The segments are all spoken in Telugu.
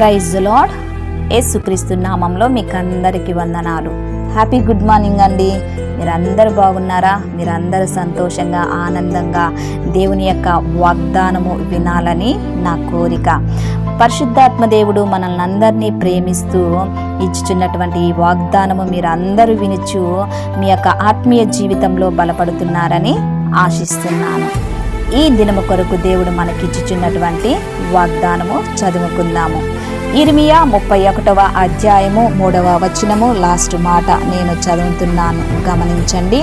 Praise the lord. యేసుక్రీస్తు నామంలో మీకు అందరికీ వందనాలు. హ్యాపీ గుడ్ మార్నింగ్ అండి. మీరందరూ బాగున్నారా? మీరందరూ సంతోషంగా ఆనందంగా దేవుని యొక్క వాగ్దానము వినాలని నా కోరిక. పరిశుద్ధాత్మ దేవుడు మనల్ని అందరినీ ప్రేమిస్తూ ఇచ్చుచున్నటువంటి ఈ వాగ్దానము మీరు అందరూ వినుచు మీ యొక్క ఆత్మీయ జీవితంలో బలపడుతున్నారని ఆశిస్తున్నాను. ఈ దినము కొరకు దేవుడు మనకిచ్చుచున్నటువంటి వాగ్దానము చదువుకుందాము. ఇర్మియా 31వ అధ్యాయము 3వ వచనము లాస్ట్ మాట నేను చదువుతున్నాను, గమనించండి.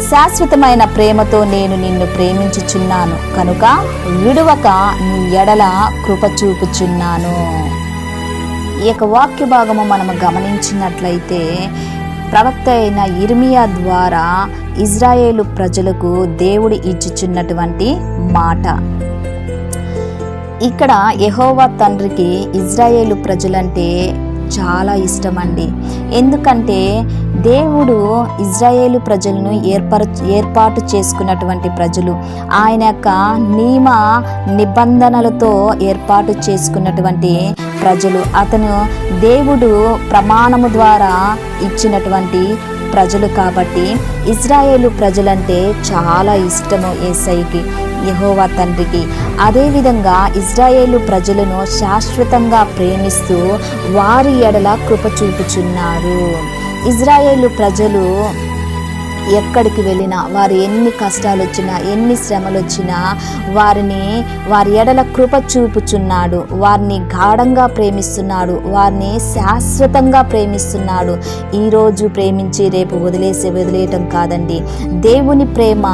శాశ్వతమైన ప్రేమతో నేను నిన్ను ప్రేమించుచున్నాను కనుక విడువక నీ ఎడల కృప చూపుచున్నాను. ఈ యొక్క వాక్య భాగము మనము గమనించినట్లయితే ప్రవక్త అయిన ఇర్మియా ద్వారా ఇజ్రాయేలు ప్రజలకు దేవుడు ఇచ్చుచున్నటువంటి మాట. ఇక్కడ యెహోవా తండ్రికి ఇజ్రాయేలు ప్రజలంటే చాలా ఇష్టమండి. ఎందుకంటే దేవుడు ఇజ్రాయేలు ప్రజలను ఏర్పాటు చేసుకున్నటువంటి ప్రజలు, ఆయన యొక్క నియమ నిబంధనలతో ఏర్పాటు చేసుకున్నటువంటి ప్రజలు, అతను దేవుడు ప్రమాణము ద్వారా ఇచ్చినటువంటి ప్రజలు. కాబట్టి ఇజ్రాయేలు ప్రజలంటే చాలా ఇష్టము యేసయ్యకి, యెహోవా తండ్రికి. అదేవిధంగా ఇజ్రాయేలు ప్రజలను శాశ్వతంగా ప్రేమిస్తూ వారి ఎడల కృప చూపుచున్నారు. ఇజ్రాయేలు ప్రజలు ఎక్కడికి వెళ్ళినా, వారు ఎన్ని కష్టాలు వచ్చినా, ఎన్ని శ్రమలు వచ్చినా వారి ఎడల కృప చూపుచున్నాడు. వారిని గాఢంగా ప్రేమిస్తున్నాడు, వారిని శాశ్వతంగా ప్రేమిస్తున్నాడు. ఈరోజు ప్రేమించి రేపు వదిలేయటం కాదండి. దేవుని ప్రేమ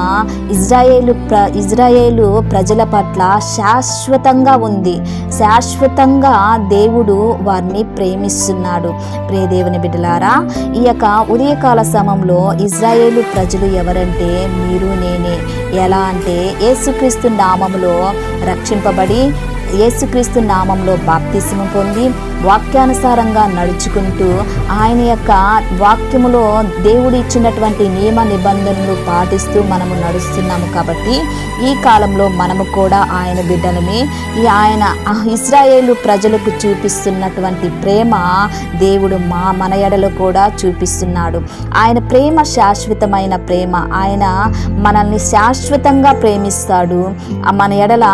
ఇజ్రాయేలు ప్రజల పట్ల శాశ్వతంగా ఉంది. శాశ్వతంగా దేవుడు వారిని ప్రేమిస్తున్నాడు. ప్రియ దేవుని బిడ్డలారా, ఈ యొక్క ఉదయకాల సమయంలో ఇజ్రాయేలు ప్రజలు ఎవరంటే మీరు నేనే. ఎలా అంటే యేసుక్రీస్తు నామములో రక్షింపబడి, యేసుక్రీస్తు నామంలో బాప్తిస్మం పొంది వాక్యానుసారంగా నడుచుకుంటూ ఆయన యొక్క వాక్యములో దేవుడు ఇచ్చినటువంటి నియమ నిబంధనలు పాటిస్తూ మనము నడుస్తున్నాము. కాబట్టి ఈ కాలంలో మనము కూడా ఆయన బిడ్డలమే. ఆయన ఇశ్రాయేలు ప్రజలకు చూపిస్తున్నటువంటి ప్రేమ దేవుడు మన ఎడలో కూడా చూపిస్తున్నాడు. ఆయన ప్రేమ శాశ్వతమైన ప్రేమ. ఆయన మనల్ని శాశ్వతంగా ప్రేమిస్తాడు. మన ఎడల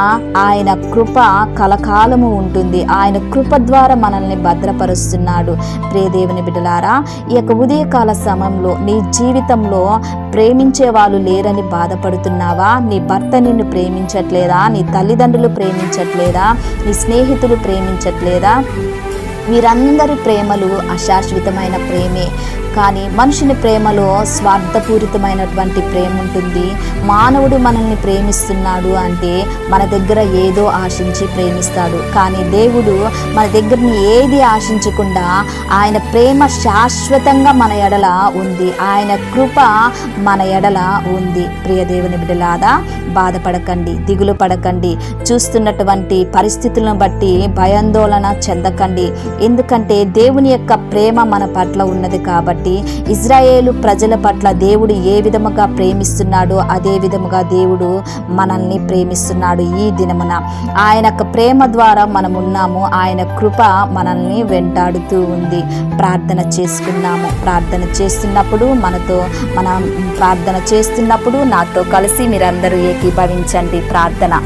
ఆయన కృప కలకాలము ఉంటుంది. ఆయన కృప ద్వారా మనల్ని భద్రపరుస్తున్నాడు. ప్రియ దేవుని బిడ్డలారా, ఈ యొక్క ఉదయకాల సమయంలో నీ జీవితంలో ప్రేమించే వాళ్ళు లేరని బాధపడుతున్నావా? నీ భర్త నిన్ను ప్రేమించట్లేదా? నీ తల్లిదండ్రులు ప్రేమించట్లేదా? నీ స్నేహితులు ప్రేమించట్లేదా? వీరందరి ప్రేమలు అశాశ్వతమైన ప్రేమే. కానీ మనుషుని ప్రేమలో స్వార్థపూరితమైనటువంటి ప్రేమ ఉంటుంది. మానవుడు మనల్ని ప్రేమిస్తున్నాడు అంటే మన దగ్గర ఏదో ఆశించి ప్రేమిస్తాడు. కానీ దేవుడు మన దగ్గరని ఏది ఆశించకుండా ఆయన ప్రేమ శాశ్వతంగా మన ఎడల ఉంది. ఆయన కృప మన ఎడల ఉంది. ప్రియ దేవుని బిడ్డలారా, బాధపడకండి, దిగులు పడకండి. చూస్తున్నటువంటి పరిస్థితులను బట్టి భయాందోళన చెందకండి. ఎందుకంటే దేవుని యొక్క ప్రేమ మన పట్ల ఉన్నది. కాబట్టి ఇజ్రాయేలు ప్రజల పట్ల దేవుడు ఏ విధముగా ప్రేమిస్తున్నాడో అదే విధముగా దేవుడు మనల్ని ప్రేమిస్తున్నాడు. ఈ దినమున ఆయన యొక్క ప్రేమ ద్వారా మనం ఉన్నాము. ఆయన కృప మనల్ని వెంటాడుతూ ఉంది. ప్రార్థన చేసుకున్నాము. ప్రార్థన చేస్తున్నప్పుడు ప్రార్థన చేస్తున్నప్పుడు నాతో కలిసి మీరందరూ ఏకీభవించండి. ప్రార్థన.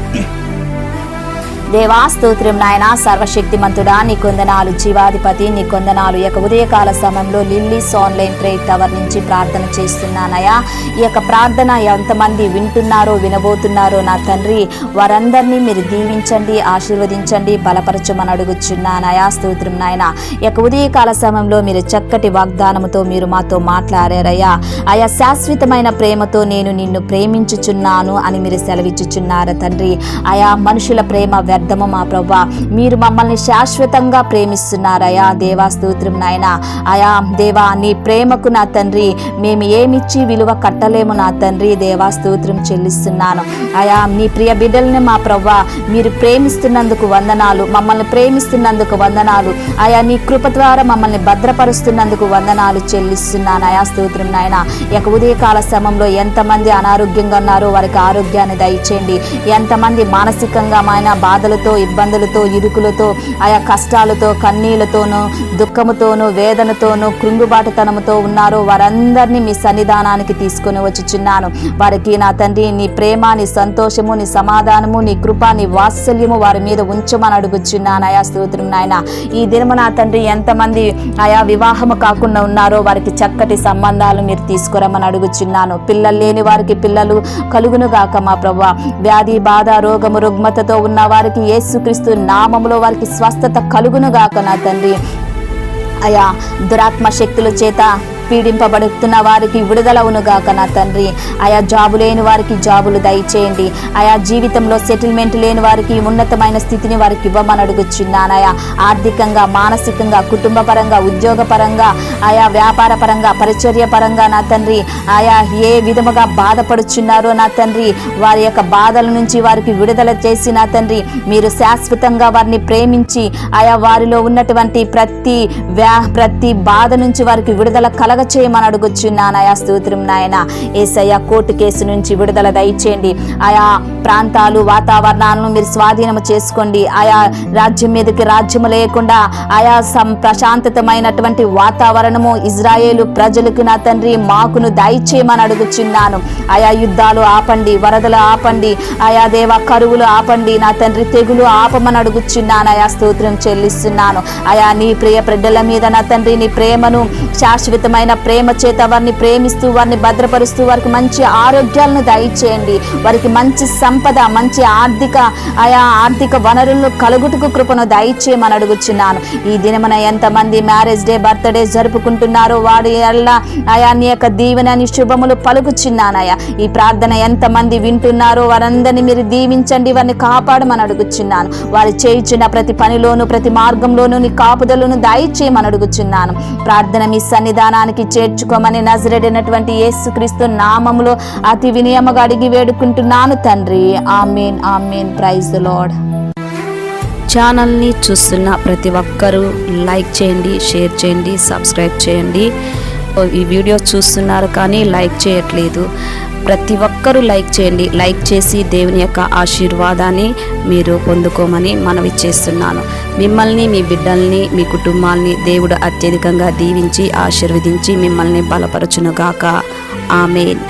దేవా స్తోత్రం నాయన, సర్వశక్తిమంతుడా, నీ కొందనాలు, జీవాధిపతి నీ కొందనాలు. ఈ యొక్క ఉదయకాల సమయంలో లిల్లీస్ ఆన్లైన్ ప్రేయర్ టవర్ నుంచి ప్రార్థన చేస్తున్నానయ్యా. ఈ యొక్క ప్రార్థన ఎంతమంది వింటున్నారో వినబోతున్నారో నా తండ్రి, వారందరినీ మీరు దీవించండి, ఆశీర్వదించండి, బలపరచమని అడుగుచున్నానయా. స్తోత్రం నాయన. ఈ యొక్క ఉదయకాల సమయంలో మీరు చక్కటి వాగ్దానముతో మీరు మాతో మాట్లాడారయ్యా. ఆయా శాశ్వతమైన ప్రేమతో నేను నిన్ను ప్రేమించుచున్నాను అని మీరు సెలవిచ్చుచున్నారు తండ్రి. ఆయా మనుషుల ప్రేమ వ్యర్థము మా ప్రభా, మీరు మమ్మల్ని శాశ్వతంగా ప్రేమిస్తున్నారయా. దేవా స్తోత్రం నాయన. ఆయా దేవా, నీ ప్రేమకు నా తండ్రి మేము ఏమిచ్చి విలువ కట్టలేము నా తండ్రి. దేవా స్తోత్రం చెల్లిస్తున్నాను. ఆయా నీ ప్రియ బిడ్డల్ని మా ప్రభా మీరు ప్రేమిస్తున్నందుకు వందనాలు, మమ్మల్ని ప్రేమిస్తున్నందుకు వందనాలు. ఆయా నీ కృప ద్వారా మమ్మల్ని భద్రపరుస్తున్నందుకు వందనాలు చెల్లిస్తున్నాను. ఆయా స్తోత్రం నాయన. ఈ యొక్క ఉదయకాల సమయంలో ఎంతమంది అనారోగ్యంగా ఉన్నారో వారికి ఆరోగ్యాన్ని దయచేయండి. ఎంతమంది మానసికంగా ఆయన బాధ బాధలతో, ఇబ్బందులతో, ఇరుకులతో, ఆయా కష్టాలతో, కన్నీళ్లతోనూ, దుఃఖముతోనూ, వేదనతోనూ, కృంగుబాటుతనముతో ఉన్నారో వారందరినీ మీ సన్నిధానానికి తీసుకొని వచ్చుచున్నాను. వారికి నా తండ్రి నీ ప్రేమ, నీ సంతోషము, నీ సమాధానము, నీ కృప, నీ వాత్సల్యము వారి మీద ఉంచమని అడుగుచున్నాను. ఆయా స్తోత్రం నాయన. ఈ దినము నా తండ్రి ఎంతమంది ఆయా వివాహము కాకుండా ఉన్నారో వారికి చక్కటి సంబంధాలు మీరు తీసుకురమ్మని అడుగుచున్నాను. పిల్లలు లేని వారికి పిల్లలు కలుగును గాక మా ప్రభువా. వ్యాధి, బాధ, రోగము, రుగ్మతతో ఉన్న వారికి యేసుక్రీస్తు నామములో వారికి స్వస్థత కలుగును గాక నా తండ్రి. అయా దురాత్మ శక్తుల చేత పీడింపబడుతున్న వారికి విడుదలవునుగాక నా తండ్రి. ఆయా జాబు లేని వారికి జాబులు దయచేయండి. ఆయా జీవితంలో సెటిల్మెంట్ లేని వారికి ఉన్నతమైన స్థితిని వారికి ఇవ్వమని అడుగుచున్నానయా. ఆర్థికంగా, మానసికంగా, కుటుంబ పరంగా, ఉద్యోగపరంగా, ఆయా వ్యాపార పరంగా, పరిచర్య పరంగా నా తండ్రి ఆయా ఏ విధముగా బాధపడుచున్నారో నా తండ్రి వారి యొక్క బాధల నుంచి వారికి విడుదల చేసి నా తండ్రి మీరు శాశ్వతంగా వారిని ప్రేమించి ఆయా వారిలో ఉన్నటువంటి ప్రతి బాధ నుంచి వారికి విడుదల చేయమని అడుగుచున్నాను. ఆయా స్తోత్రం నాయన. యేసయ్య కోర్టు కేసు నుంచి విడుదల దయచేయండి. ఆయా ప్రాంతాలు, వాతావరణాలను మీరు స్వాధీనము చేసుకోండి. ఆయా రాజ్యం మీదకి రాజ్యము లేకుండా ఆయా ప్రశాంతతమైనటువంటి వాతావరణము ఇజ్రాయేలు ప్రజలకు నా తండ్రి మాకును దయచేయమని అడుగుచున్నాను. ఆయా యుద్ధాలు ఆపండి, వరదలు ఆపండి, ఆయా దేవ కరువులు ఆపండి నా తండ్రి, తెగులు ఆపమని అడుగుచున్నాను. ఆయా స్తోత్రం చెల్లిస్తున్నాను. ఆయా నీ ప్రియ బిడ్డల మీద నా తండ్రి నీ ప్రేమను, శాశ్వతమైన ప్రేమ చేత వారిని ప్రేమిస్తూ వారిని భద్రపరుస్తూ వారికి మంచి ఆరోగ్యాలను దయచేయండి. వారికి మంచి సంపద, మంచి ఆర్థిక వనరులను కలుగుటకు కృపను దయచేయమని అడుగుచున్నాను. ఈ దినమున ఎంతమంది మ్యారేజ్ డే, బర్త్డే జరుపుకుంటున్నారో వాడి అల్లా ఆయా నీ యొక్క దీవెనని శుభములు పలుకుచున్నానయా. ఈ ప్రార్థన ఎంతమంది వింటున్నారో వారందరినీ మీరు దీవించండి, వారిని కాపాడమని అడుగుచున్నాను. వారు చేయుచున్న ప్రతి పనిలోను, ప్రతి మార్గంలోనూ నీ కాపుదలను దయచేయమని అడుగుచున్నాను. ప్రార్థన మీ సన్నిధానానికి చేర్చుకోమని నజరేడైనటువంటి యేసుక్రీస్తు నామములో అతి వినయముగా అడిగి వేడుకుంటున్నాను తండ్రి. Amen, amen. Praise the Lord. ఛానల్ని చూస్తున్న ప్రతి ఒక్కరూ లైక్ చేయండి, షేర్ చేయండి, సబ్స్క్రైబ్ చేయండి. ఈ వీడియో చూస్తున్నారు కానీ లైక్ చేయట్లేదు. ప్రతి ఒక్కరూ లైక్ చేయండి. లైక్ చేసి దేవుని యొక్క ఆశీర్వాదాన్ని మీరు పొందుకోమని మనవి చేస్తున్నాను. మిమ్మల్ని, మీ బిడ్డల్ని, మీ కుటుంబాల్ని దేవుడు అత్యధికంగా దీవించి ఆశీర్వదించి మిమ్మల్ని బలపరచునుగాక. ఆమేన్.